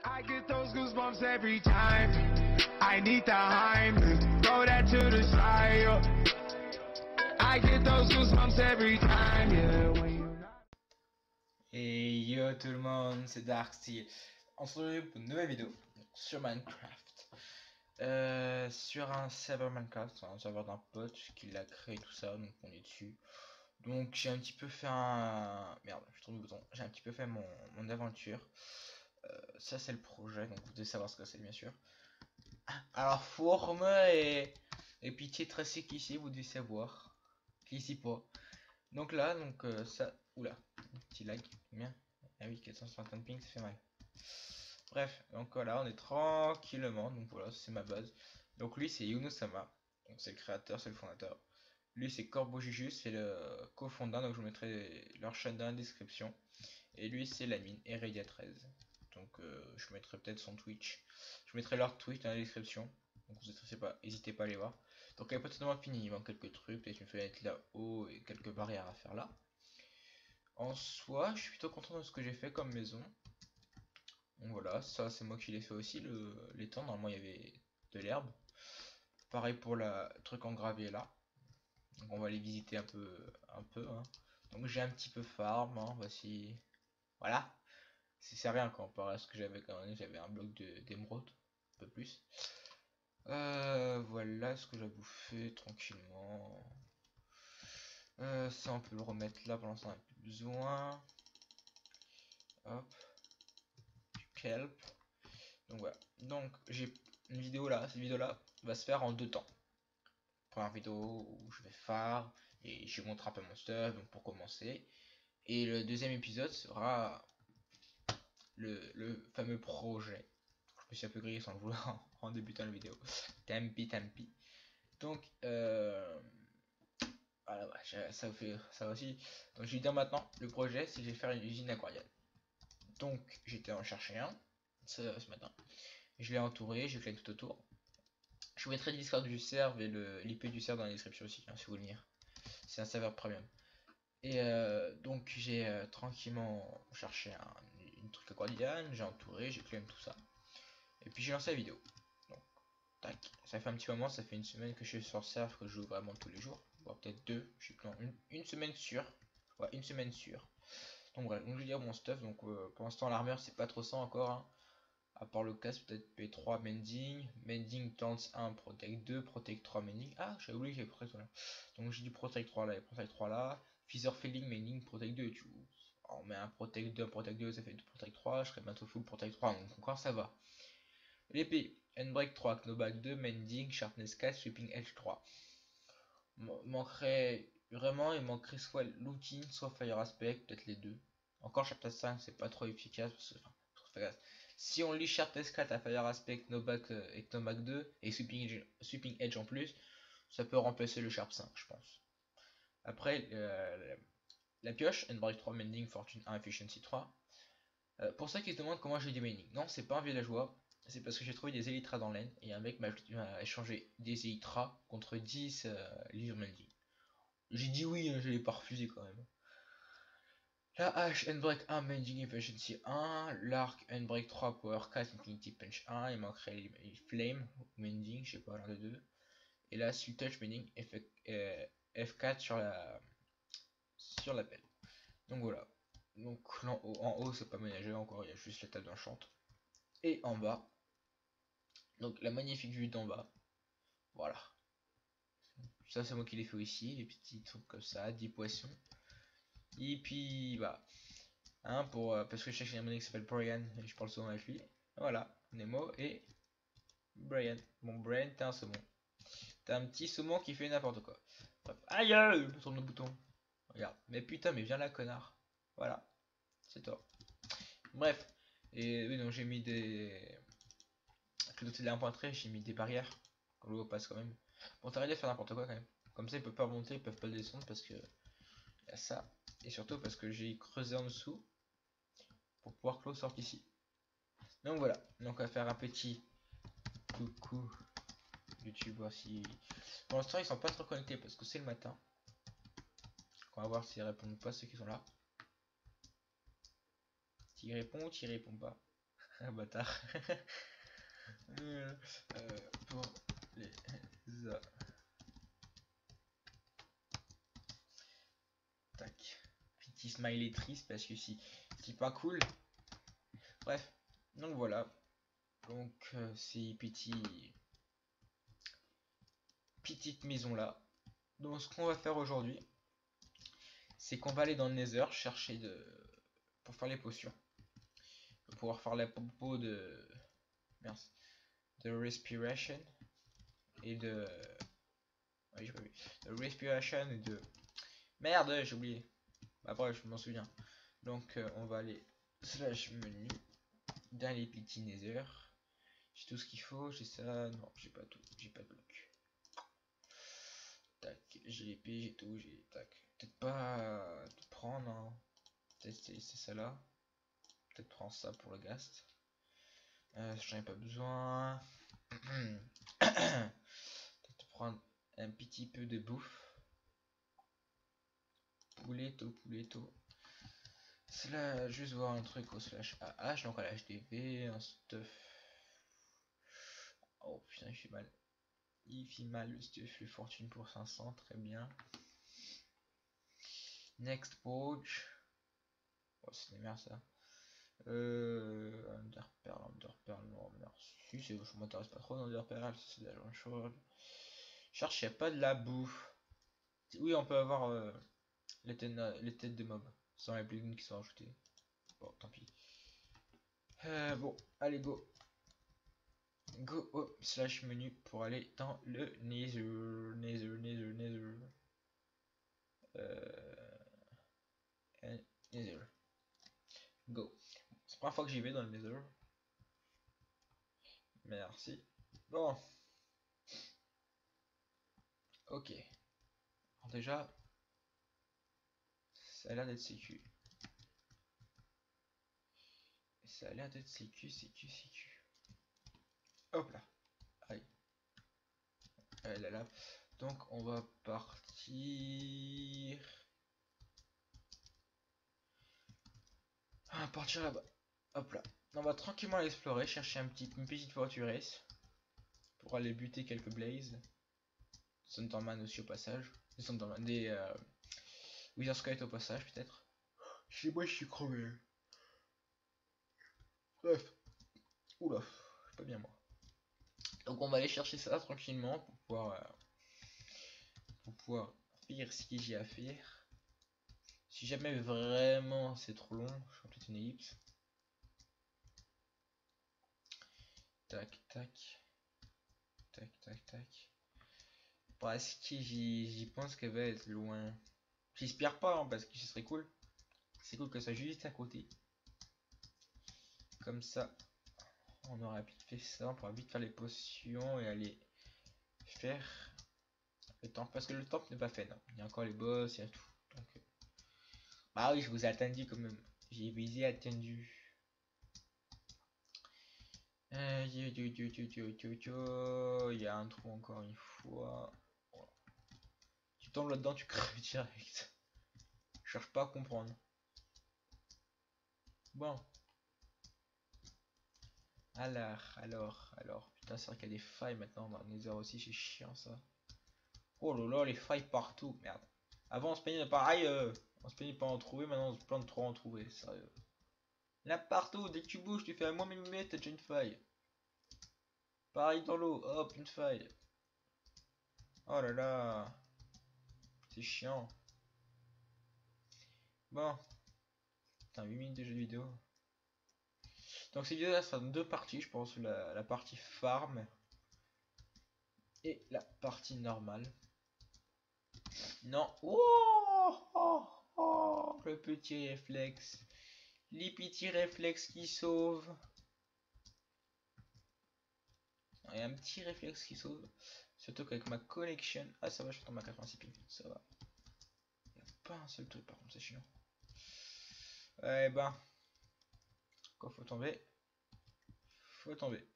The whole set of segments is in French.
I get those goosebumps every time. I need the Heimlich, throw that to the side. I get those goosebumps every time, yeah. When you... Et yo tout le monde, c'est Darksty. On se retrouve pour une nouvelle vidéo sur Minecraft. Sur un serveur Minecraft, un serveur d'un pote qui l'a créé tout ça, donc on est dessus. Donc j'ai un petit peu fait un... Merde, je trouve le bouton. J'ai un petit peu fait mon aventure. Ça c'est le projet, donc vous devez savoir ce que c'est bien sûr. Alors forme et pitié tracé qu'ici, vous devez savoir. Qu'ici pas. Donc là, ça... Oula, petit lag, bien. Ah oui, 450 ping, ça fait mal. Bref, donc voilà, on est tranquillement, donc voilà, c'est ma base. Donc lui, c'est Yunosama, donc c'est le créateur, c'est le fondateur. Lui, c'est Corbojijus, c'est le cofondeur, donc je vous mettrai leur chaîne dans la description. Et lui, c'est l'admin, Heredia13. Donc je mettrai peut-être son Twitch. Je mettrai leur Twitch dans la description. Donc vous n'hésitez pas à aller voir. Donc elle est pas totalement finie, il manque quelques trucs, peut-être une fenêtre là-haut et quelques barrières à faire là. En soi, je suis plutôt content de ce que j'ai fait comme maison. Donc voilà, ça c'est moi qui l'ai fait aussi, l'étang, normalement il y avait de l'herbe. Pareil pour le truc en gravier là. Donc on va aller visiter un peu hein. Donc j'ai un petit peu farm, hein, voici. Voilà. C'est rien comparé à ce que j'avais quand même, j'avais un bloc d'émeraude, un peu plus. Voilà ce que j'ai bouffé tranquillement. Ça on peut le remettre là, pour l'instant on n'a plus besoin. Hop. Du kelp. Donc voilà. Donc j'ai une vidéo là, cette vidéo là va se faire en deux temps. Première vidéo où je vais faire et je montre un peu mon stuff, donc pour commencer. Et le deuxième épisode sera le fameux projet. Je me suis un peu grillé sans le vouloir en débutant la vidéo. Tant pis. Donc voilà, ça fait ça aussi. Donc je vais dire maintenant, le projet c'est que je vais faire une usine aquarienne. Donc j'étais en chercher un ce matin. Je l'ai entouré, j'ai fait tout autour. Je vous mettrai le Discord du serve et l'IP du serve dans la description aussi, hein, si vous voulez venir. C'est un serveur premium. Et donc j'ai tranquillement cherché une truc aquarienne, j'ai entouré, j'ai claim tout ça. Et puis j'ai lancé la vidéo. Donc, tac. Ça fait un petit moment, ça fait une semaine que je suis sur le serve, que je joue vraiment tous les jours. Voire peut-être deux, je sais plus, une semaine sûre. Ouais, une semaine sûre. Donc voilà, donc je vais dire mon stuff. Donc pour l'instant l'armure c'est pas trop ça encore. Hein. À part le casque, peut-être P3 Mending. Mending Tents 1, Protect 2, Protect 3 Mending. Ah, j'avais oublié qu'il y avait Protect 3 là. Donc j'ai du Protect 3 là et Protect 3 là. Feather Filling, Mending, Protect 2. On met un Protect 2, Protect 2, ça fait 2 Protect 3. Je serai bientôt full Protect 3, donc encore ça va. L'épée, Handbrake 3, Knockback 2, Mending, Sharpness 4, Sweeping Edge 3. Manquerait vraiment, il manquerait soit Looting, soit Fire Aspect, peut-être les deux. Encore Sharpness 5, c'est pas trop efficace parce que, enfin, si on lit Sharpness 4 à Fire Aspect, Knockback et Knockback 2 et Sweeping Edge en plus, ça peut remplacer le Sharp 5, je pense. Après, la pioche, Handbrake 3, Mending, Fortune 1, Efficiency 3. Pour ceux qui se demandent comment j'ai du mining, non, c'est pas un villageois, c'est parce que j'ai trouvé des Elytras dans l'aine et un mec m'a échangé des Elytras contre 10 livres mending. J'ai dit oui, hein, je l'ai pas refusé quand même. La hache Handbrake 1, Mending Efficiency 1, l'arc Handbrake 3, Power 4, Infinity Punch 1, il manquerait les Flame, Mending, je sais pas, l'un des deux. Et là, Sweet Touch Mending F4 sur la pelle. Donc voilà. Donc en haut c'est pas ménagé encore, il y a juste la table d'enchante. Et en bas, donc la magnifique vue d'en bas. Voilà. Ça c'est moi qui l'ai fait ici, les petits trucs comme ça, 10 poissons. Et puis bah, hein, parce que je sais qu'il y a un mec qui s'appelle Brian et je parle souvent avec lui. Voilà, Nemo et Brian. Bon Brian, t'es un saumon. T'as un petit saumon qui fait n'importe quoi. Bref. Aïe, je tourne le bouton. Regarde, mais putain, mais viens là connard. Voilà, c'est toi. Bref, et oui donc j'ai mis des... Avec le doté de l'impointerie, j'ai mis des barrières. Quand l'eau passe quand même. Bon, t'arrêtes de faire n'importe quoi quand même. Comme ça, ils peuvent pas remonter, ils peuvent pas le descendre parce que y a ça. Et surtout parce que j'ai creusé en dessous pour pouvoir que l'eau sorte ici. Donc voilà. Donc on va faire un petit coucou YouTube, voir si. Pour l'instant, ils sont pas trop connectés parce que c'est le matin. On va voir s'ils répondent ou pas ceux qui sont là. S'ils répondent ou s'ils répondent pas. Un bâtard. Pour les tac. Petit smiley triste parce que si c'est pas cool. Bref, donc voilà. Donc ces petite maison là. Donc ce qu'on va faire aujourd'hui, c'est qu'on va aller dans le Nether chercher pour faire les potions. Pour pouvoir faire la pompe de respiration et de oui, j'ai pas vu. De respiration et de merde, j'ai oublié. Bah bref, je m'en souviens. Donc on va aller slash menu dans les petits Nether. J'ai tout ce qu'il faut, j'ai ça, non, j'ai pas tout, j'ai pas de bloc. Tac, j'ai l'épée, j'ai tout, j'ai tac. Peut-être pas tout prendre, hein. Peut-être c'est ça là. Peut-être prendre ça pour le ghast. J'en ai pas besoin. Peut-être prendre un petit peu de bouffe. Pouletto. Cela, juste voir un truc au slash AH, donc à la HDV, un stuff. Oh putain, il fait mal. Il fait mal le stuff, le fortune pour 500, très bien. Next page. Oh, c'est des merdes ça. Underpearl, non, merci, je m'intéresse pas trop d'Underpearl, c'est la même chose. Cherche, y a pas de la bouffe. Oui, on peut avoir les têtes de mobs, sans les plugins qui sont ajoutés. Bon, tant pis. Bon, allez, go. Go au slash menu pour aller dans le Nether. Nether. Go. C'est la première fois que j'y vais dans le Nether. Merci. Bon. Ok. Alors déjà, ça a l'air d'être sécu. Ça a l'air d'être sécu. Hop là. Allez. Allez là. Donc on va partir. Partir là-bas. Hop là. On va tranquillement explorer, chercher une petite forteresse pour aller buter quelques blazes. Thunderman aussi au passage. Des Witherskite au passage peut-être. Chez moi je suis crevé. Bref. Oula, c'est pas bien moi. Donc on va aller chercher ça tranquillement pour pouvoir faire ce que j'ai à faire. Si jamais vraiment c'est trop long, je ferai peut-être une ellipse. Tac. Parce que j'y pense qu'elle va être loin. J'espère pas hein, parce que ce serait cool. C'est cool que ça soit juste à côté. Comme ça, on aura vite fait ça, on pourra vite faire les potions et aller faire le temple. Parce que le temple n'est pas fait, non. Il y a encore les boss, il y a tout. Donc, bah oui, je vous ai attendu quand même. J'ai visé attendu. Il y a un trou encore une fois. Tu tombes là-dedans, tu crèves direct. Je cherche pas à comprendre. Bon. Alors. Putain, c'est vrai qu'il y a des failles maintenant dans les heures aussi, c'est chiant ça. Oh là là, les failles partout, merde. Avant on se plaignait pareil, on se plaignait pas en trouver, maintenant on se plaint de trop en trouver, sérieux. Là partout, dès que tu bouges, tu fais un moins millimètre, t'as déjà une faille. Pareil dans l'eau, hop, une faille. Oh là là. C'est chiant. Bon. Putain, 8 minutes de jeu vidéo. Donc cette vidéo là sera en deux parties, je pense, la partie farm et la partie normale. Non. Le petit réflexe. Les petits réflexes qui sauvent. Il y a un petit réflexe qui sauve. Surtout qu'avec ma connection. Ah ça va, je suis tombé à 86 ping. Ça va. Il n'y a pas un seul truc par contre, c'est chiant. Eh ben. Quand faut tomber. Faut tomber.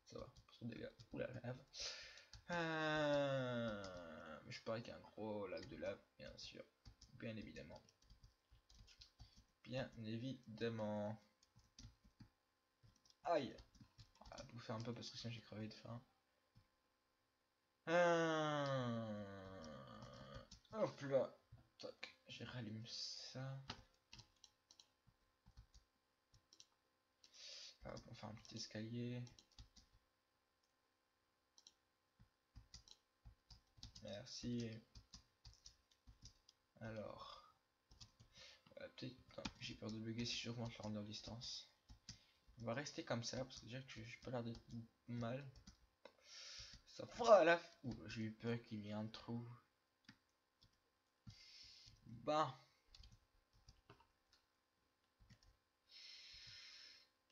Ça va. Pour son dégât. Oula la lave. Je parie qu'il y a un gros lac de lave, bien sûr. Bien évidemment. Aïe. On va bouffer un peu parce que sinon j'ai crevé de faim. Hop là. Tac. J'ai rallume ça. Hop, on fait un petit escalier. Merci. Alors. Peut-être. J'ai peur de bugger si j'augmente la render distance. On va rester comme ça parce que déjà que j'ai pas l'air d'être mal. Ça fera la. Ouh, j'ai eu peur qu'il y ait un trou. Bah.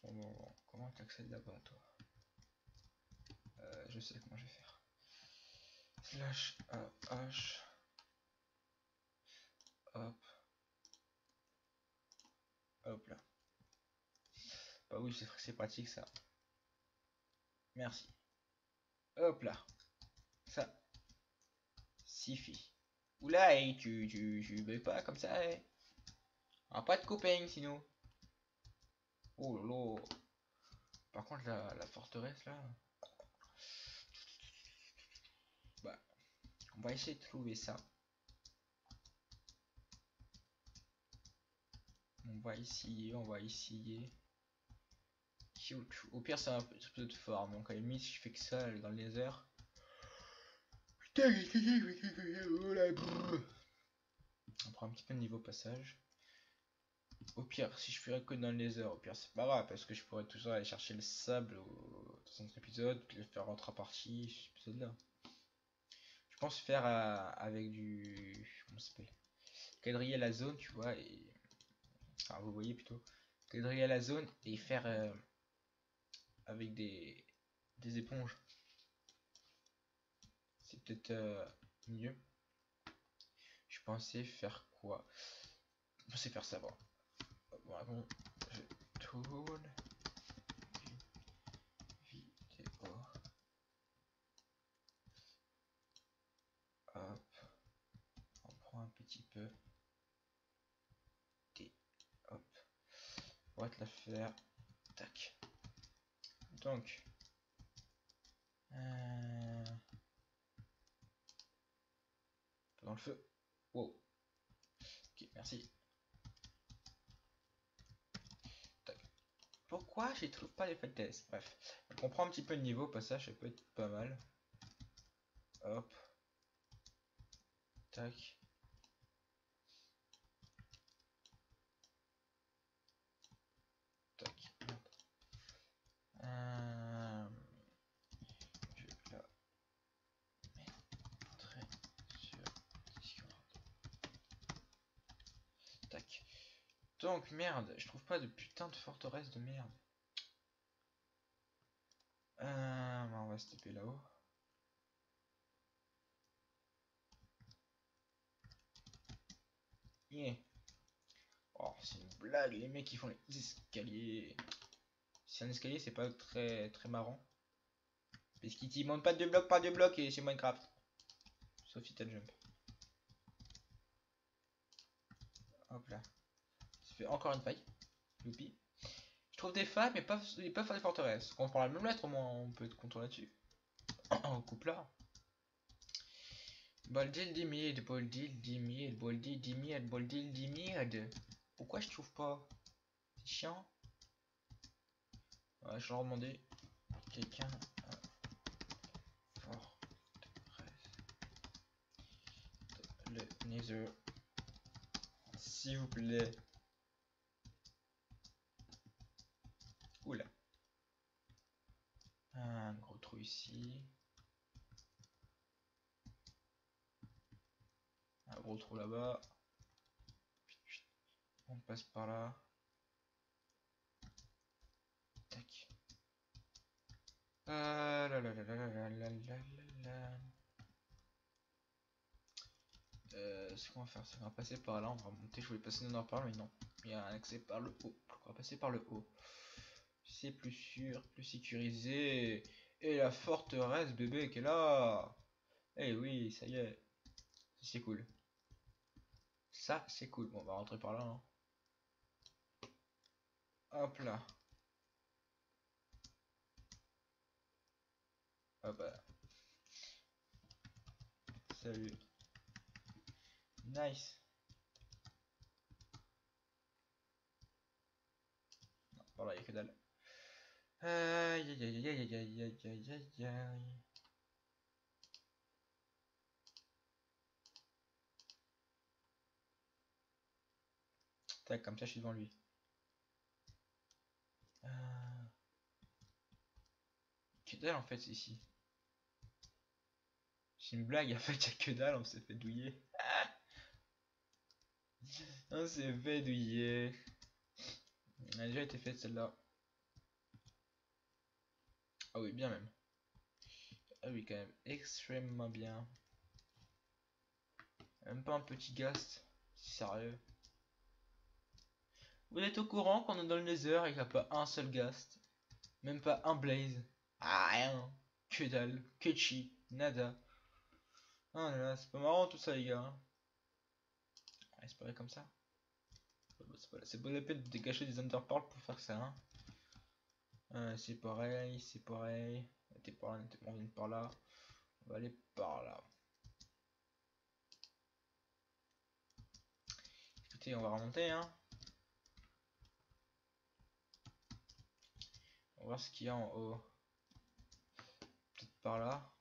Bon. Comment t'accèdes là-bas, toi? Je sais comment je vais faire. Slash H. Hop. Hop là. Bah oui, c'est pratique ça. Merci. Hop là. Ça suffit. Oula, et tu veux pas comme ça, eh. On va pas de copains sinon. Oh lolo. Par contre, la forteresse là. Bah, on va essayer de trouver ça. On va essayer. Au pire, c'est un peu de forme. Donc, à la limite, si je fais que ça dans le nether. Putain, on prend un petit peu de niveau passage. Au pire, si je ferais que dans le nether, au pire, c'est pas grave parce que je pourrais toujours aller chercher le sable dans un autre épisode, puis le faire rentrer à partie, cet épisode-là. Je pense faire avec du. Comment ça s'appelle? Quadriller la zone, tu vois, et. Enfin, vous voyez plutôt. Quadriller la zone et faire avec des éponges. C'est peut-être mieux. Je pensais faire quoi? Je pensais faire ça. Bon, je tourne vidéo. Hop, on prend un petit peu. Hop, on va te la faire. Tac. Donc, dans le feu. Wow. Ok, merci. Tac. Pourquoi je trouve pas les fêtes? Bref, on prend un petit peu de niveau, passage, ça peut être pas mal. Hop. Tac. Tac. Je vais la montrer sur Discord. Tac. Donc, merde, je trouve pas de putain de forteresse de merde. On va se taper là-haut. Yeah. Oh, c'est une blague, les mecs qui font les escaliers. Si un escalier, c'est pas très marrant. Parce qu'ils montent pas de blocs par deux blocs et c'est Minecraft. Sauf si t'as le jump. Hop là. Ça fait encore une faille. Youpi. Je trouve des failles, mais pas, ils peuvent faire des forteresses. Quand on prend la même lettre, au moins on peut être content là-dessus. On coupe là. Boldil 10 000, Boldil 10 000, Boldil 10 000, Boldil 10 000. Pourquoi je trouve pas? C'est chiant. Ouais, je leur demander. Quelqu'un forteresse le Nether, s'il vous plaît. Oula. Un gros trou ici. Un gros trou là-bas. On passe par là. Tac. Ce qu'on va faire, c'est qu'on va passer par là, on va monter. Je voulais passer dans par là, mais non. Il y a un accès par le haut. On va passer par le haut. C'est plus sûr, plus sécurisé. Et la forteresse, bébé, qui est là. Eh oui, ça y est. C'est cool. Ça, c'est cool. Bon, on va rentrer par là. Hein. Hop là. Ah bah. Salut. Nice. Non, par là, y'a que dalle. Aïe aïe aïe aïe aïe aïe aïe aïe aïe aïe. Tac, comme ça je suis devant lui. Que dalle en fait ici. C'est une blague, en fait y'a que dalle, on s'est fait douiller. On s'est fait douiller. Elle a déjà été faite celle-là. Ah oui, bien même. Ah oui, quand même, extrêmement bien. Même pas un petit ghast. Sérieux. Vous êtes au courant qu'on est dans le Nether et qu'il n'y a pas un seul ghast. Même pas un blaze. Ah, rien. Que dalle. Que chi. Nada. Ah là là, c'est pas marrant tout ça, les gars. On va espérer comme ça. C'est pas la peine de dégager des underpearls pour faire ça. C'est pareil, c'est pareil. T'es par là, on vient par là. On va aller par là. Écoutez, on va remonter, hein. On va voir ce qu'il y a en haut. Peut-être par là.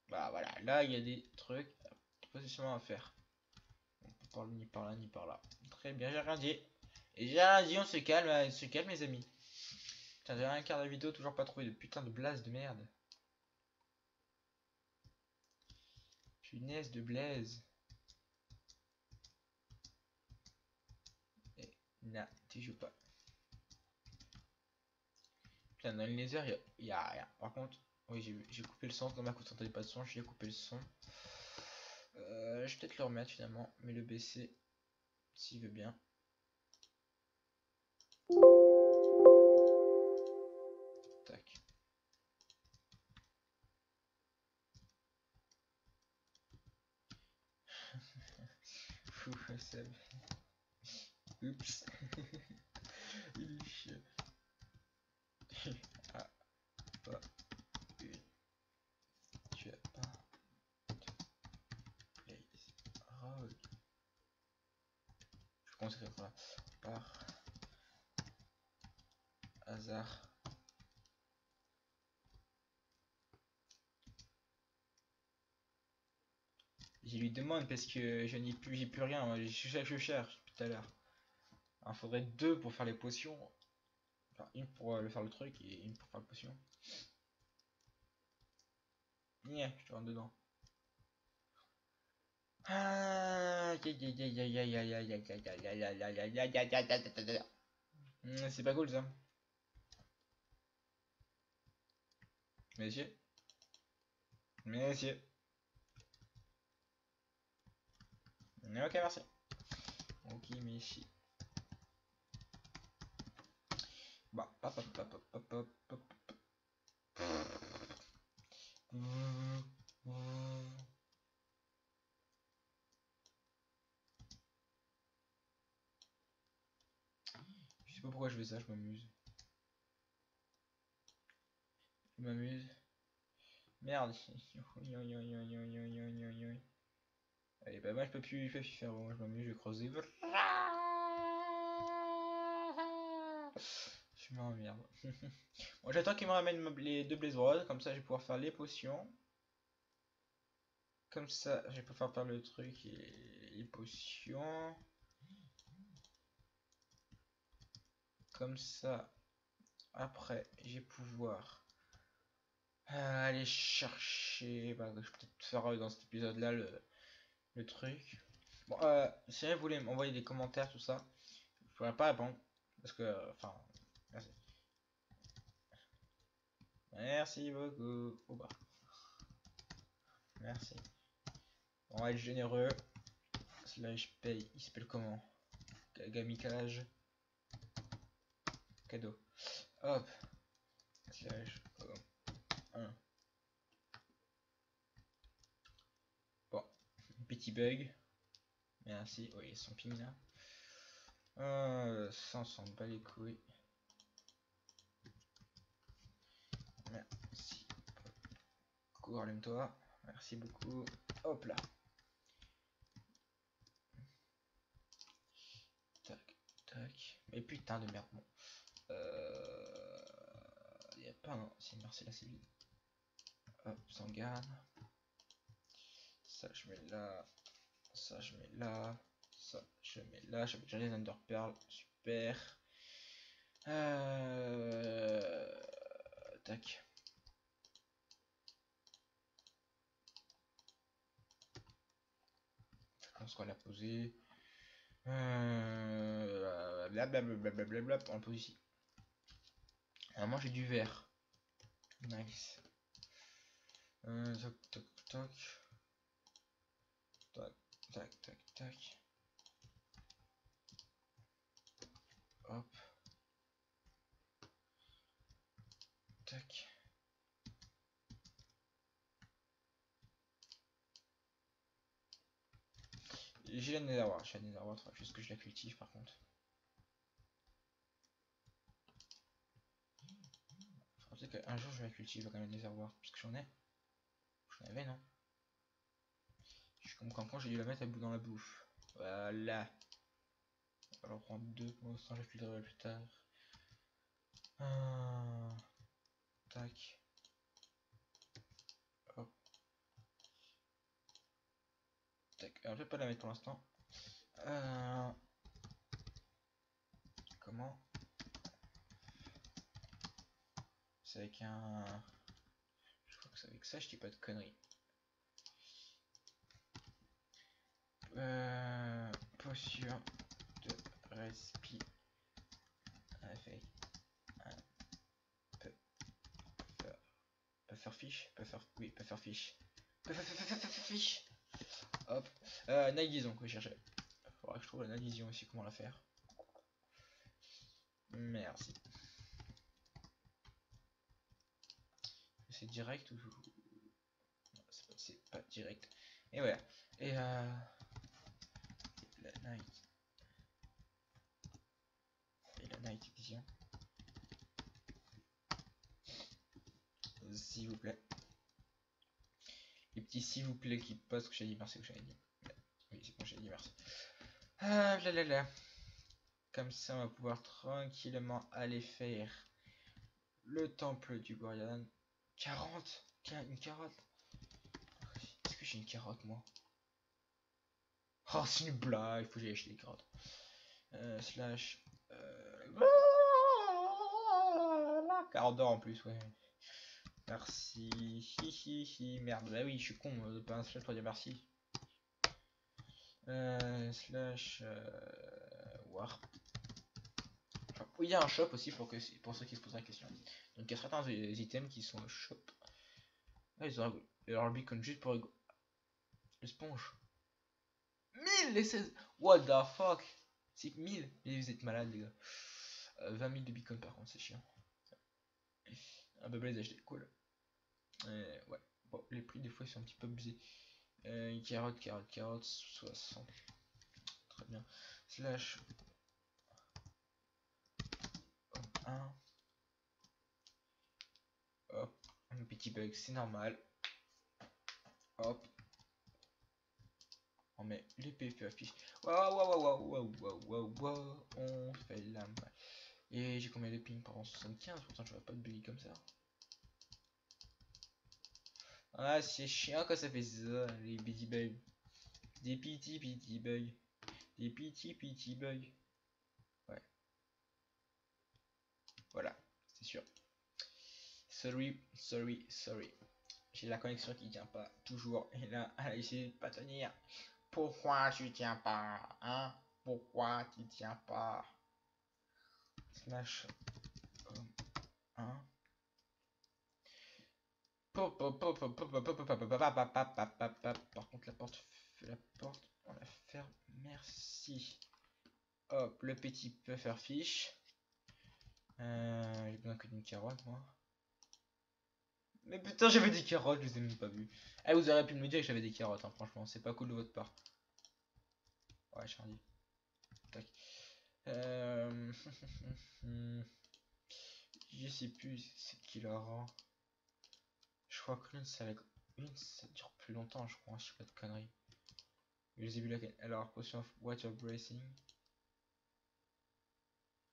Bah voilà, là il y a des trucs positionnement à faire. On peut pas ni par là ni par là. Très bien, j'ai rien dit. Et j'ai rien dit, on se calme les amis. Putain, j'ai un quart de vidéo, toujours pas trouvé de putain de blaze de merde. Punaise de blaze. Et là, tu joues pas. Putain, dans le laser, y a rien. Par contre, oui, j'ai coupé le son. Dans ma coup, t'entendais pas de son, j'ai coupé le son. Je vais peut-être le remettre finalement, mais le baisser s'il veut bien. Tac. Oups. Il est chiant. Ah, pas une. Tu as pas de place. Rogue. Je commence à faire là. Par hasard. Je lui demande parce que je n'ai plus, j'ai plus rien. Je cherche tout à l'heure. Il faudrait deux pour faire les potions. Enfin, une pour faire le truc et une pour faire la potion. Yeah, je te rentre dedans. C'est pas cool ça. Messieurs. Messieurs. Ok, merci. Ok, messieurs. Bah, hop, hop, hop, hop, hop, hop, hop. Je sais pas pourquoi je fais ça, je m'amuse. Je m'amuse. Merde. Allez, bah moi je peux plus faire, bon, je m'amuse, je vais creuser. Je m'emmerde. Bon, j'attends qu'il me ramène les deux blaze rods, comme ça je vais pouvoir faire les potions. Comme ça, je vais pouvoir faire le truc et les potions. Comme ça, après, je vais pouvoir aller chercher. Bah, je vais peut-être faire dans cet épisode-là le truc. Bon, si vous voulez m'envoyer des commentaires, tout ça, je pourrais pas répondre. Parce que, enfin, merci. Merci beaucoup. Oh bah. Merci. On va être généreux. Slash paye. Il s'appelle comment? Gamicage. Cadeau. Hop. Slash 1. Bon. Petit bug. Merci. Oui, ils sont ping là. Ça on s'en bat les couilles. Coucou, rallume-toi. Merci beaucoup. Hop là. Tac, tac. Mais putain de merde. Bon. Y a pas un. Si, merci, là c'est vide. Hop, sans garde. Ça, je mets là. Ça, je mets là. Ça, je mets là. J'avais déjà les Underpearls. Super. Tac. On se va la poser. Blablabla. On le pose ici. Alors moi j'ai du vert. Nice. Toc toc toc. Tac tac tac tac. Hop. Tac. J'ai la netherwart, juste que je la cultive par contre. Peut-être qu'un jour je la cultive quand même la netherwart, parce que j'en avais non. Je suis comme quand j'ai dû la mettre à bout dans la bouffe. Voilà. On va en prendre deux pour l'instant, je la cultiverai plus tard. Tac. Hop. Tac. Alors, je vais pas la mettre pour l'instant. Comment? C'est avec un... Je crois que c'est avec ça, je dis pas de conneries. Posture de respi avec un pufferfish. Pufferfish. Hop. Night vision que je cherchais. Faudra que je trouve la night vision aussi, comment la faire. Merci. C'est direct ou... C'est pas direct. Et voilà. Et la night. Et la night vision. S'il vous plaît. Les petits s'il vous plaît qui passent que j'ai dit merci, que j'ai dit. Oui, c'est bon, j'ai dit merci. Ah là là là. Comme ça, on va pouvoir tranquillement aller faire le temple du Gorian. 40. Une carotte. Est-ce que j'ai une carotte, moi? Oh, c'est une blague. Il faut que j'aille acheter des carottes. Slash. Carotte d'or en plus, ouais. Merci. Hihihi. Merde, bah oui, je suis con de pas un slash pour dire merci. Slash. Warp. Oui, il y a un shop aussi pour ceux qui se posent la question. Donc il y a certains items qui sont au shop. Ah, ils ont leur beacon juste pour le sponge. 1000 les 16. What the fuck? C'est 1000. Et vous êtes malades les gars. 20 000 de beacon par contre, c'est chiant. Un peu blaze acheté, cool. Ouais. Bon, les prix des fois ils sont un petit peu abusés. Carotte, 60. Très bien. Slash 1. Hop, un petit bug, c'est normal. Hop. On met les PF affiches. Waouh, on fait la malle. Et j'ai combien de ping par an? 75, pourtant je vois pas de buggy comme ça. Ah, c'est chiant quand ça fait ça, les petits bugs. Des petits bugs. Des petits bugs. Ouais. Voilà, c'est sûr. Sorry. J'ai la connexion qui tient pas toujours. Et là, elle a essayé de pas tenir. Pourquoi tu tiens pas, hein? Pourquoi tu tiens pas? Slash 1. Par contre, la porte, on la ferme. Merci. Hop, le petit pufferfish. J'ai besoin que d'une carotte, moi. Mais putain, j'avais des carottes, je les ai même pas vues. Eh, vous auriez pu me dire que j'avais des carottes, hein, franchement, c'est pas cool de votre part. Ouais, Charlie. Tac. Je sais plus c'est qui la rend. Je crois que l'une c'est la... une, ça dure plus longtemps, je crois, je sais pas de conneries. Je les ai vus laquelle. Alors, potion of water bracing.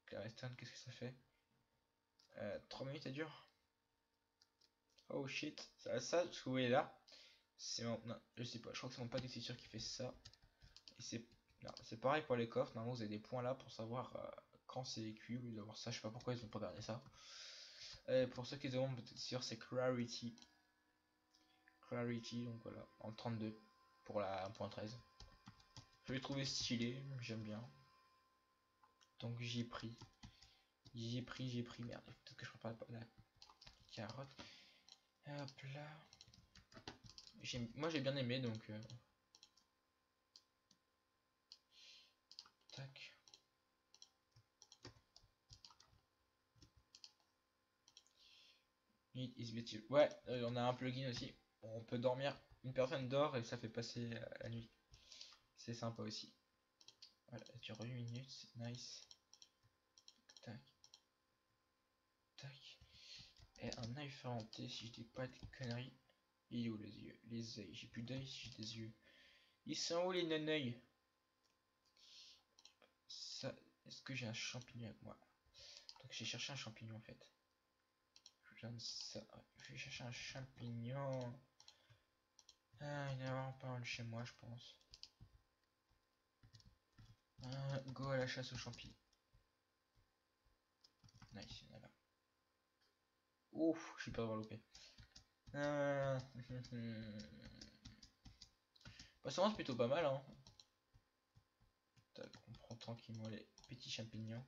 Clarestone, qu'est-ce que ça fait 3 minutes, ça dure. Oh shit, ça, ce que vous voyez là, c'est mon. Non, je sais pas, je crois que c'est mon pack de texture qui fait ça. Et c'est. Non, c'est pareil pour les coffres, normalement vous avez des points là pour savoir quand c'est cuit, au lieu d'avoir ça, je sais pas pourquoi ils ont pas gardé ça. Pour ceux qui demandent peut-être sûr, c'est Clarity. Clarity, donc voilà, en 32 pour la 1.13. Je l'ai trouvé stylé, j'aime bien. Donc j'ai pris. J'ai pris, merde, peut-être que je prépare pas la carotte. Hop là. Moi j'ai bien aimé donc. Tac. Ouais, on a un plugin aussi. On peut dormir. Une personne dort et ça fait passer la nuit. C'est sympa aussi. Voilà, ça dure 8 minutes, c'est nice. Tac. Tac. Et un œil fermenté, si je dis pas de conneries. Il est où les yeux? Les yeux. J'ai plus d'œil si j'ai des yeux. Ils sont où les non-œils? Ça. Est-ce que j'ai un champignon avec moi? Donc j'ai cherché un champignon en fait. Je viens de ça. Je vais chercher un champignon. Ah, il y en a vraiment pas mal chez moi, je pense. Go à la chasse aux champignons. Nice, il y en a là. Ouf, j'ai peur d'avoir loupé. Bah, ça avance plutôt pas mal, hein. Tac, on prend tranquillement les petits champignons.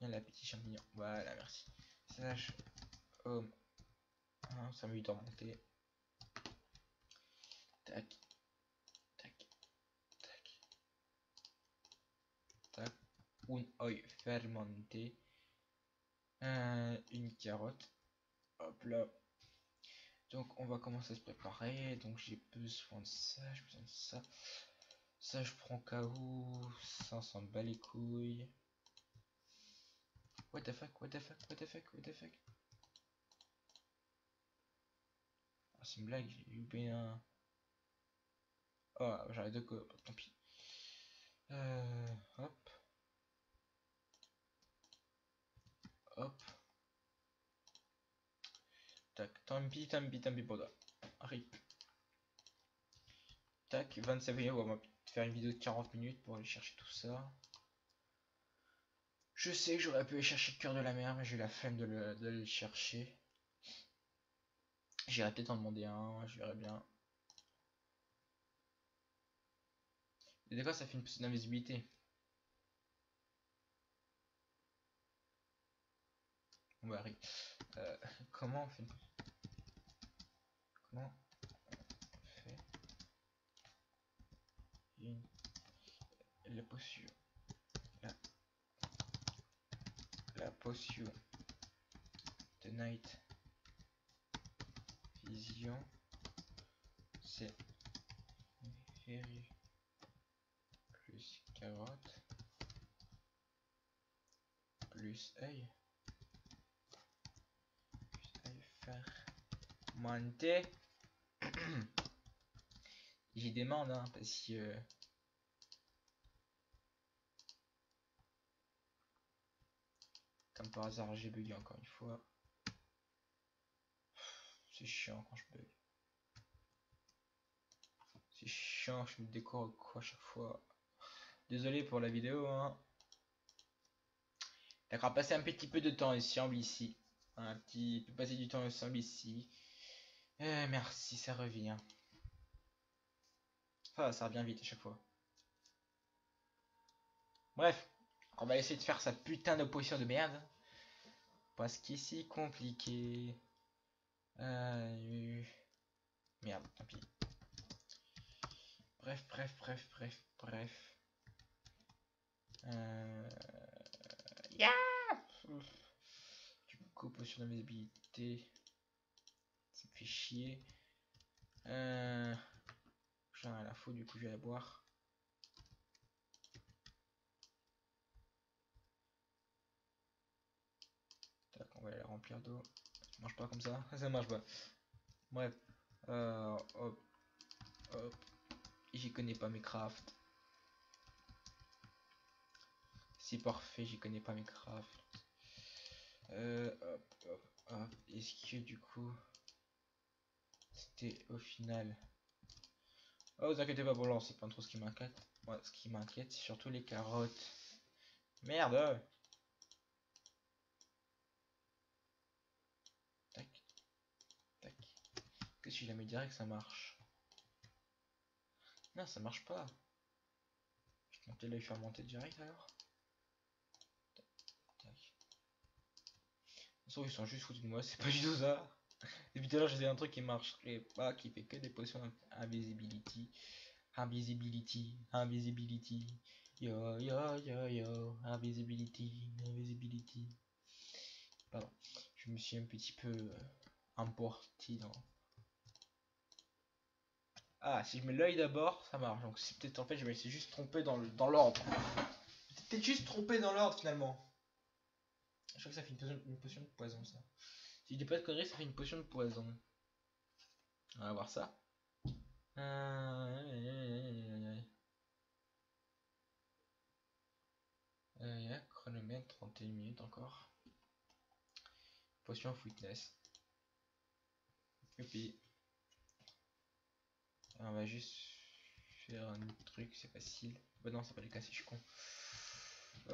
Bien la petite champignon. Voilà, merci. Slash home. Ah, ça m'a eu de remonter. Tac. Tac. Tac. Tac. Un œil fermenté. Une carotte. Hop là. Donc on va commencer à se préparer. Donc j'ai besoin de ça. J'ai besoin de ça. Ça je prends KO. Ça s'en bat les couilles. What the fuck, what the fuck, what the fuck, what the fuck. Ah, c'est une blague, j'ai loupé un. Oh, j'arrête de quoi, tant pis. Hop. Hop. Tac, tant pis pour toi. Rip. Tac, 27 minutes, on va faire une vidéo de 40 minutes pour aller chercher tout ça. Je sais que j'aurais pu aller chercher le cœur de la mer, mais j'ai eu la flemme de le chercher. J'irai peut-être en demander un, je verrai bien. Et des fois, ça fait une petite invisibilité. On va arriver. Comment on fait Comment on fait la potion la potion de Night Vision, c'est Very plus carotte plus œil fermenté. J'y demande hein, parce que comme par hasard j'ai bugué encore une fois. C'est chiant quand je bug. C'est chiant, je me décore quoi à chaque fois. Désolé pour la vidéo hein. D'accord, passer un petit peu de temps ensemble ici. Un petit peu passer du temps ensemble ici. Merci, ça revient. Enfin, ça revient vite à chaque fois. Bref, on va essayer de faire sa putain d'opposition de merde. Parce qu'ici, compliqué. Merde, tant pis. Bref. Yeah. Du coup, potion d'invisibilité. Ça me fait chier. J'en ai la faute, du coup, je vais la boire. Tac, on va la remplir d'eau. Ça marche pas comme ça, ça marche pas. Bref. Hop, hop. J'y connais pas mes crafts. C'est parfait, j'y connais pas mes crafts. Hop, hop, hop. Est-ce que du coup, c'était au final. Oh, vous inquiétez pas pour l'or, c'est pas trop ce qui m'inquiète. Ouais, ce qui m'inquiète, c'est surtout les carottes. Merde! Tac, tac. Que si jamais direct ça marche? Non, ça marche pas. Je vais monter l'œil fermenté direct alors. Tac, tac. De toute façon, ils sont juste foutus de moi, c'est pas du tout ça. Depuis tout à l'heure, je faisais un truc qui marcherait pas, qui fait que des potions invisibility. Invisibility, invisibility. Yo yo yo yo, invisibility, invisibility. Pardon, je me suis un petit peu emporté dans. Ah, si je mets l'œil d'abord, ça marche. Donc c'est peut-être en fait je me suis juste trompé dans l'ordre. Peut-être juste trompé dans l'ordre finalement. Je crois que ça fait une potion de poison ça. Si je dis pas de conneries, ça fait une potion de poison. On va voir ça. Chronomètre 31 minutes encore. Potion of Witness. Et puis on va juste faire un autre truc, c'est facile. Bah non, c'est pas les casser, je suis con. Je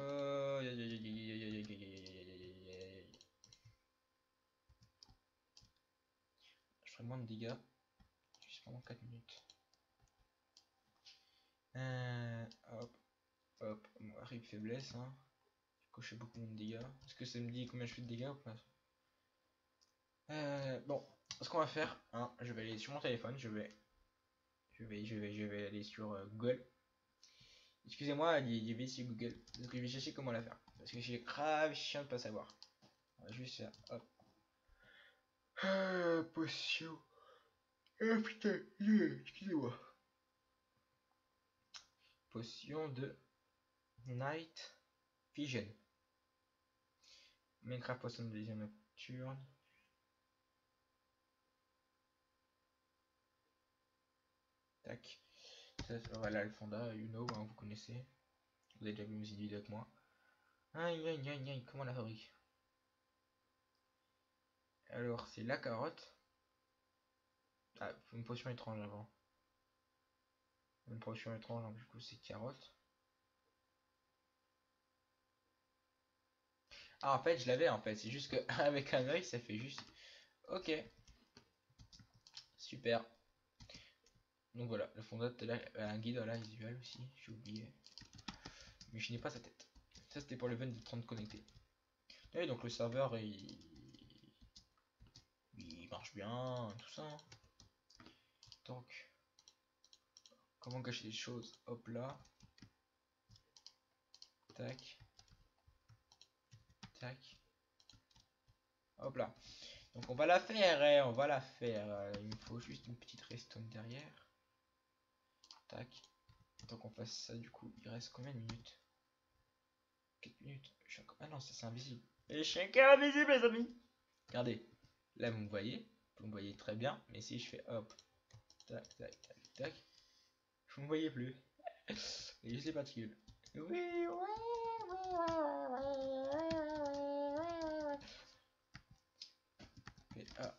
ferai moins de dégâts. Juste pendant 4 minutes. Hop, hop, rip faiblesse. Hein. J'ai coché beaucoup moins de dégâts. Est-ce que ça me dit combien je fais de dégâts ou pas? Bon, ce qu'on va faire, hein, je vais aller sur mon téléphone, je vais aller sur Google. Excusez-moi, il vais sur Google, parce que je vais chercher comment la faire. Parce que j'ai grave chiant de pas savoir. On va juste faire, hop. Potion. Ah putain, excusez-moi. Potion de Night Vision. Minecraft potion de vision nocturne. Tac. Voilà le fonda, you know, hein, vous connaissez. Vous avez déjà vu mes vidéos avec moi. Aïe aïe aïe aïe, comment la fabrique? Alors, c'est la carotte. Ah, une potion étrange avant. Une potion étrange, donc du coup, c'est carotte. Ah, en fait, je l'avais en fait. C'est juste qu'avec un oeil, ça fait juste. Ok. Super. Donc voilà, le fondateur là, un guide voilà, visuel aussi, j'ai oublié. Mais je n'ai pas sa tête. Ça c'était pour le 20 de 30 connectés. Et donc le serveur il marche bien, tout ça. Donc, comment cacher les choses? Hop là. Tac. Tac. Hop là. Donc on va la faire, hein, on va la faire. Il me faut juste une petite redstone derrière. Tac. Tant qu'on fasse ça, du coup, il reste combien de minutes? 4 minutes. Ah non, ça c'est invisible. Et je suis encore invisible, les amis. Regardez. Là, vous me voyez très bien. Mais si je fais hop, tac, tac, tac, tac, vous me voyez plus. Et juste les particules. Oui, et ah.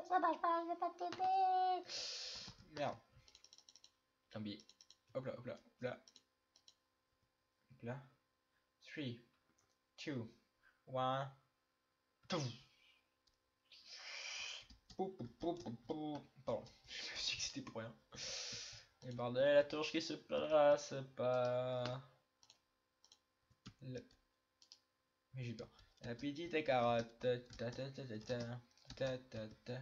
Ça marche pas, je vais pas t'aider. Merde. Tant pis. Hop là, hop là, hop là. Hop là. 3, 2, 1. Pardon, je me suis dit que c'était pour rien. Et bordel, la torche qui se place pas. Mais j'ai peur. La petite carotte. Ta ta ta ta ta ta ta ta.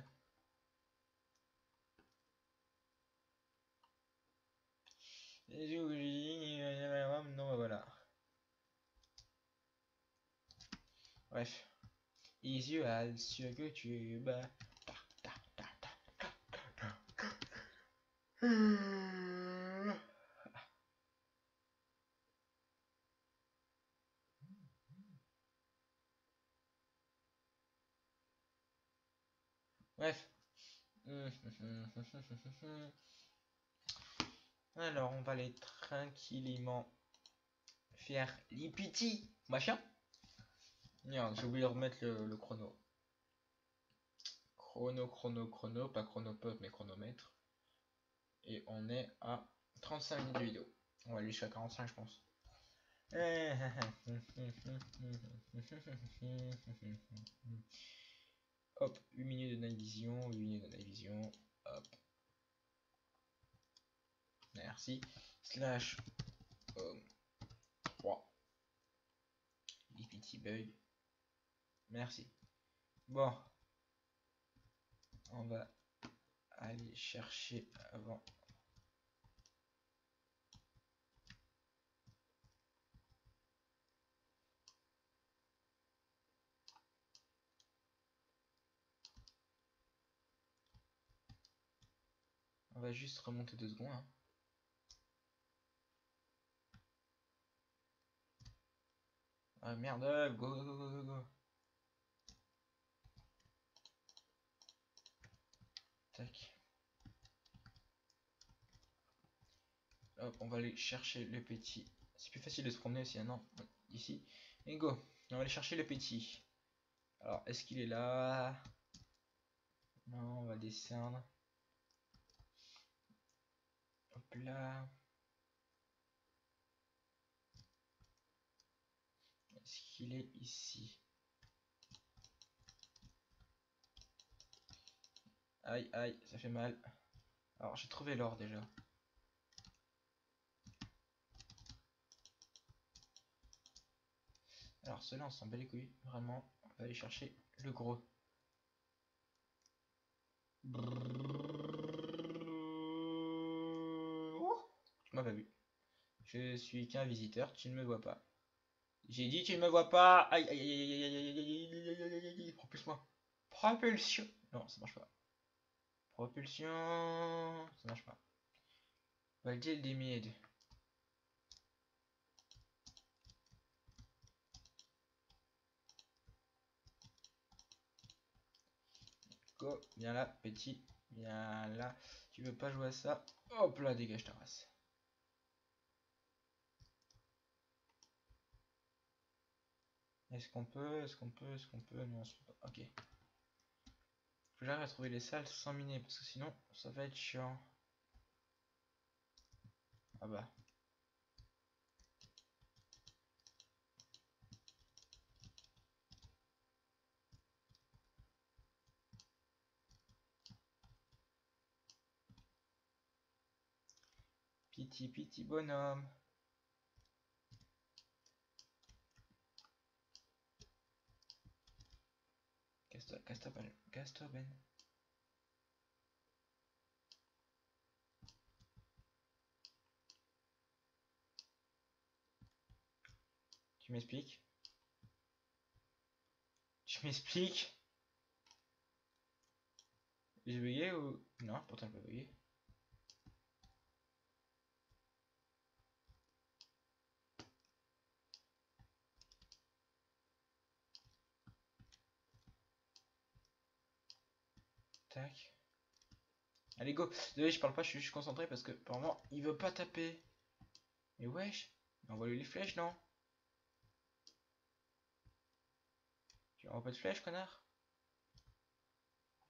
Non, voilà. Bref. Isual sur YouTube. Bref. Alors, on va aller tranquillement faire les petits machin. Merde, j'ai oublié de remettre le chrono. Chrono, pas chronopop mais chronomètre. Et on est à 35 minutes de vidéo. On va aller jusqu'à 45 je pense. Hop, 8 minutes de night vision, 8 minutes de night vision. Hop. Merci. Slash 3. Les petits bugs. Merci. Bon. On va aller chercher avant. On va juste remonter 2 secondes. Hein. Ah merde, go go go go go. Tac. Hop, on va aller chercher le petit. C'est plus facile de se promener aussi, non? Ici. Et go. On va aller chercher le petit. Alors, est-ce qu'il est là? Non, on va descendre. Hop là. Est-ce qu'il est ici? Aïe, aïe, ça fait mal. Alors, j'ai trouvé l'or déjà. Alors, ceux-là, on s'en bat les couilles. Vraiment, on va aller chercher le gros. Tu m'as pas vu. Je suis qu'un visiteur, tu ne me vois pas. J'ai dit tu ne me vois pas. Aïe aïe aïe aïe aïe aïe aïe aïe aïe aïe. Propulse-moi. Propulsion. Non, ça marche pas. Propulsion. Ça marche pas. Valdiel des mid. Go. Viens là, petit. Viens là. Tu veux pas jouer à ça? Hop là, dégage ta race. Est-ce qu'on peut? Est-ce qu'on peut? Est-ce qu'on peut? Non, je peux pas. Ok. Faut que j'arrive à trouver les salles sans miner parce que sinon ça va être chiant. Ah bah. Piti bonhomme. Casse-toi Ben. Tu m'expliques? Tu m'expliques? J'ai bugué ou... Non, pourtant j'ai pas bugué. Tac. Allez go. Désolé, je parle pas, je suis juste concentré parce que apparemment il veut pas taper. Mais wesh, envoie-lui les flèches, non? Tu envoies pas de flèches, connard?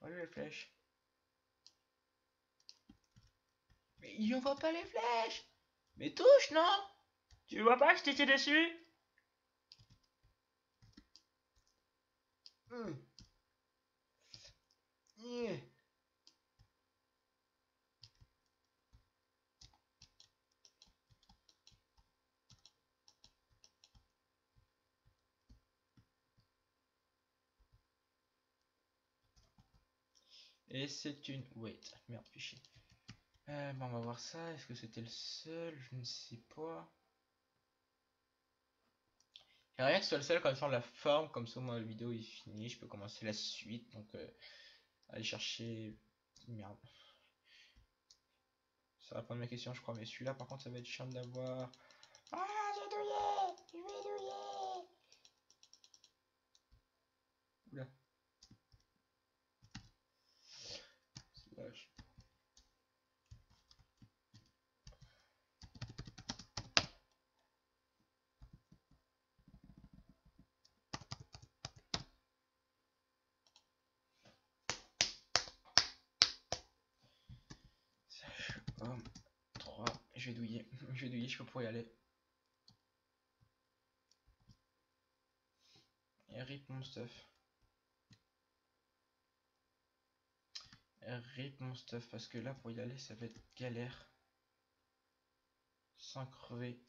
Envoie-lui les flèches. Mais il envoie pas les flèches! Mais touche, non? Tu vois pas que je t'étais dessus? Yeah. Et c'est une... Wait, merde, fichier. Bon, on va voir ça. Est-ce que c'était le seul? Je ne sais pas. J'aimerais rien que ce soit le seul comme ça la forme. Comme ça, moi, la vidéo est finie. Je peux commencer la suite. Donc, aller chercher... Merde. Ça répond à ma question, je crois. Mais celui-là, par contre, ça va être chiant de l'avoir. Ah, j'ai douillé! Je vais douiller! Oula. Slash. Slash homme 3. Je vais douiller. Je vais douiller, je peux pouvoir y aller. Et rip mon stuff. Rip mon stuff parce que là pour y aller ça va être galère. Sans crever.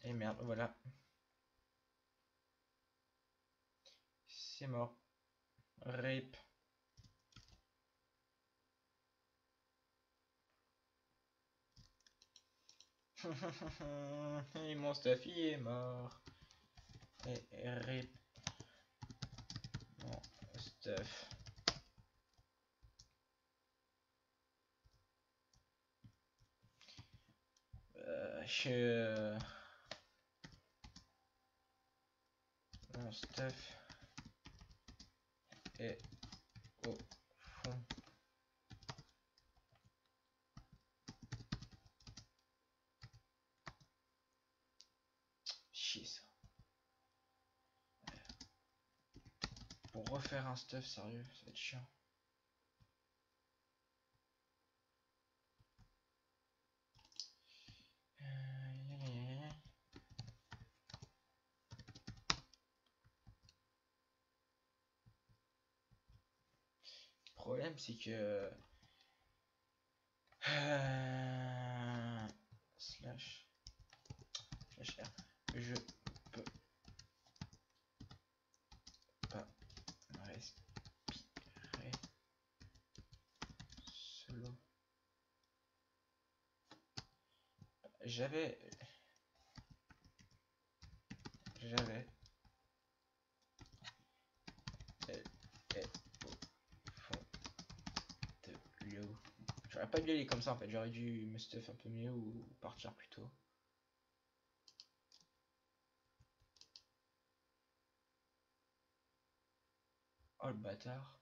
Et merde, voilà. C'est mort. Rip. Et mon stuff il est mort. Et rip mon stuff. Mon stuff est au fond. Chier ça. Pour refaire un stuff sérieux, ça va être chiant. Le problème c'est que slash r, je peux pas respirer solo. J'avais elle est au fond de l'eau. J'aurais pas dû aller comme ça en fait, j'aurais dû me stuff un peu mieux ou partir plus tôt. Oh le bâtard.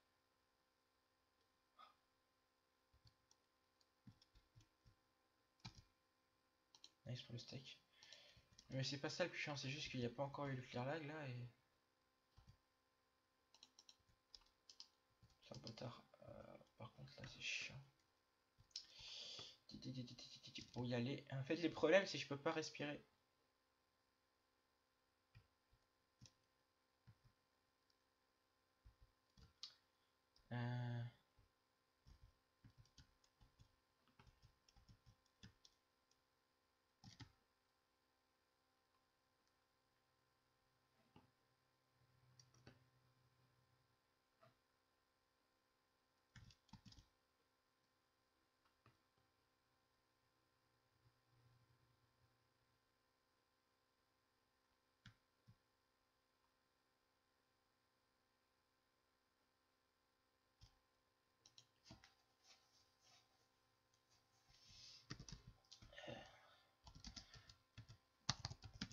Nice pour le steak. Mais c'est pas ça le plus chiant, c'est juste qu'il n'y a pas encore eu le clear lag là et... C'est un bâtard. Par contre là c'est chiant. Pour y aller. En fait les problèmes c'est que je peux pas respirer.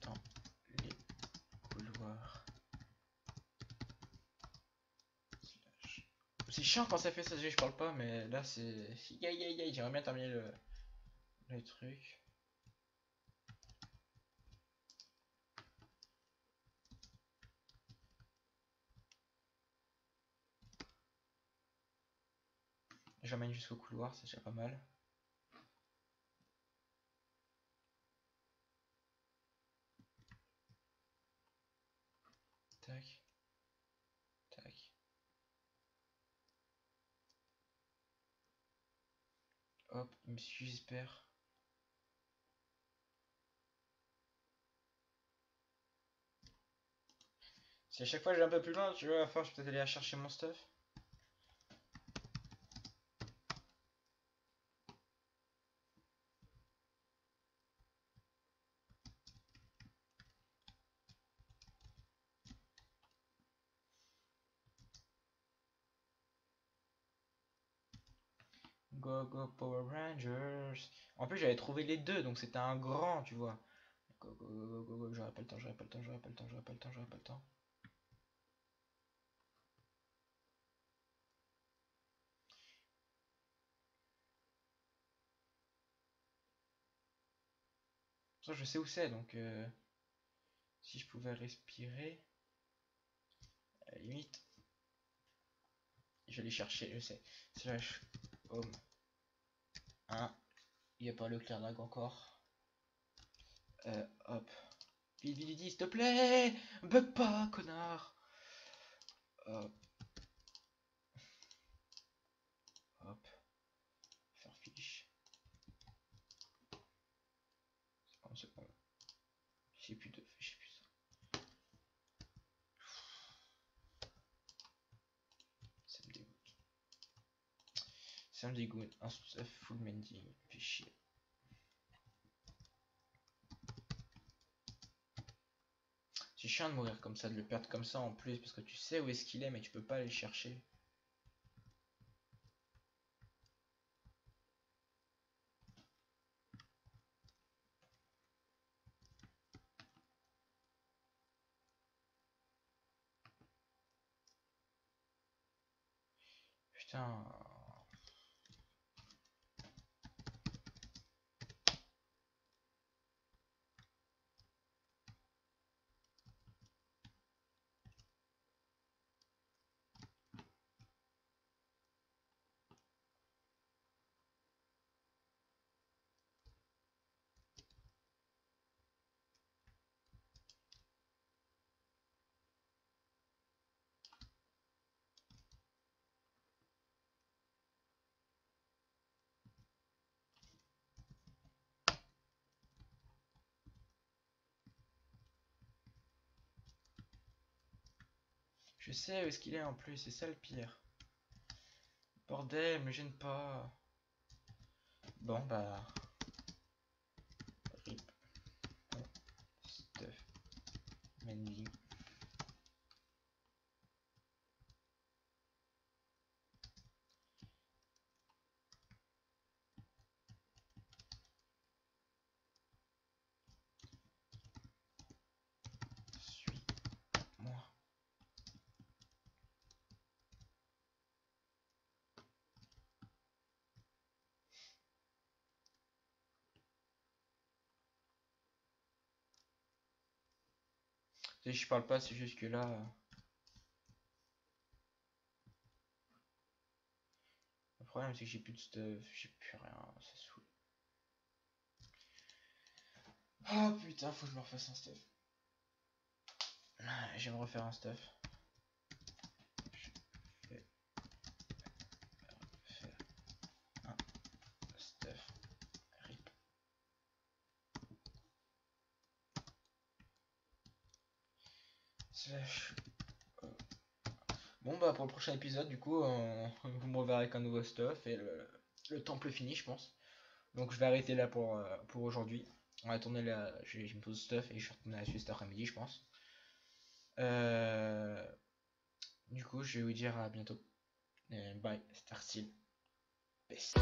Dans les couloirs. C'est chiant quand ça fait ça, je parle pas, mais là c'est... J'aimerais bien terminer le truc. J'emmène jusqu'au couloir, c'est déjà pas mal. Tac. Tac. Hop, il me suit, j'espère. Si à chaque fois je vais un peu plus loin, tu vois, à la fin je vais peut-être aller chercher mon stuff. Go go Power Rangers. En plus j'avais trouvé les deux donc c'était un grand tu vois. Go go go go go, j'aurais pas le temps, j'aurais pas le temps, j'aurais pas le temps, j'aurais pas le temps, j'aurais pas le temps. Ça je sais où c'est donc si je pouvais respirer, à la limite, je vais les chercher, je sais. Slash home 1, il n'y a pas le clair lag encore. Hop. Vite, vite, vite, s'il te plaît! Bug pas, connard! Hop. Hop. Faire fiche. C'est bon. J'ai plus de. J'ai plus ça. Ça me dégoûte. Ça me dégoûte. Un full mending. Fait chier. C'est chiant de mourir comme ça, de le perdre comme ça en plus, parce que tu sais où est-ce qu'il est, mais tu peux pas aller le chercher. Putain. Je sais où est-ce qu'il est en plus, c'est ça le pire. Bordel, me gêne pas. Bon bah. Rip. Stuff. Mending. Suis-moi. Si je parle pas, c'est juste que là. Le problème c'est que j'ai plus de stuff, j'ai plus rien, ça saoule. Ah putain, faut que je me refasse un stuff. Je vais me refaire un stuff. Je vais faire un stuff. Rip. Slash. Bon bah pour le prochain épisode du coup vous me reverrez avec un nouveau stuff et le temple fini je pense. Donc je vais arrêter là pour aujourd'hui. On va tourner là, je me pose stuff et je vais retourner à la suite cet après-midi je pense. Du coup je vais vous dire à bientôt. Bye, Star Steel. Peace.